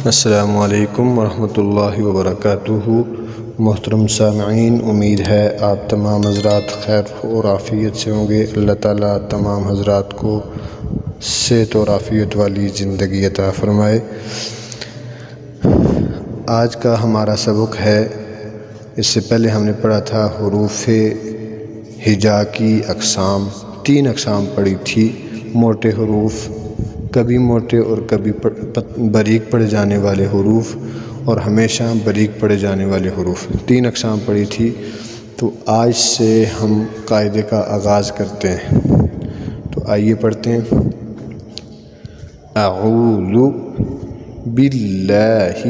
السلام علیکم ورحمۃ اللہ وبرکاتہ۔ محترم سامعین، امید ہے آپ تمام حضرات خیر اور عافیت سے ہوں گے۔ اللہ تعالیٰ تمام حضرات کو صحت اور عافیت والی زندگی عطا فرمائے۔ آج کا ہمارا سبق ہے، اس سے پہلے ہم نے پڑھا تھا حروف ہجا کی اقسام۔ 3 اقسام پڑھی تھی۔ موٹے حروف، کبھی موٹے اور کبھی باریک پڑھے جانے والے حروف، اور ہمیشہ باریک پڑھے جانے والے حروف۔ 3 اقسام پڑھی تھی۔ تو آج سے ہم قاعدے کا آغاز کرتے ہیں۔ تو آئیے پڑھتے ہیں۔ اعوذ باللہ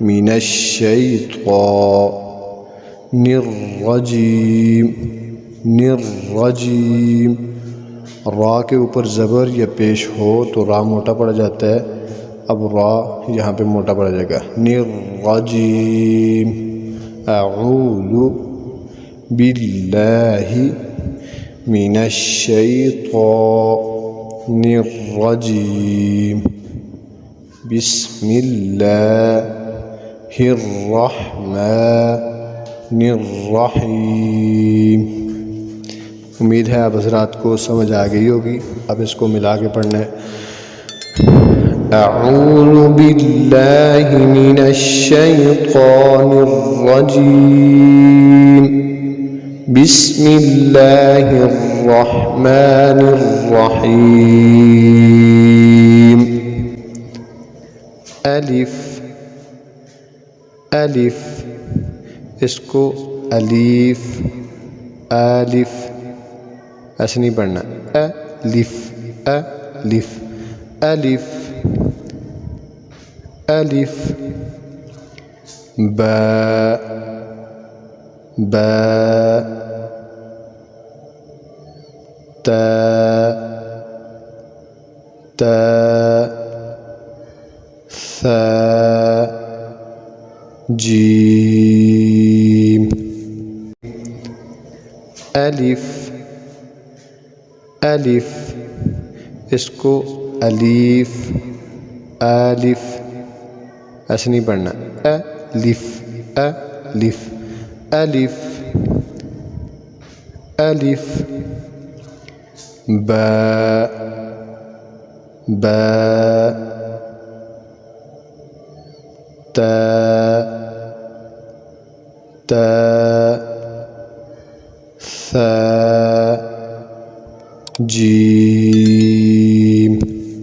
من الشیطان الرجیم۔ را کے اوپر زبر یا پیش ہو تو را موٹا پڑا جاتا ہے۔ اب را یہاں پہ موٹا پڑا جائے گا۔ الرجیم۔ اعوذ باللہ من الشیطان الرجیم، بسم اللہ الرحمن الرحیم۔ امید ہے آپ حضرات کو سمجھ آ گئی ہوگی۔ اب اس کو ملا کے پڑھنا ہے۔ اعوذ باللہ من الشیطان الرجیم، بسم اللہ الرحمن الرحیم۔ الف الف، اس کو الیف الف ایسے نہیں پڑھنا۔ الف الف الف الف۔ با با تا تا ثا جیم۔ الف الف، اس کو الیف الف ایسے نہیں پڑھنا۔ الف الف الف الف۔ با با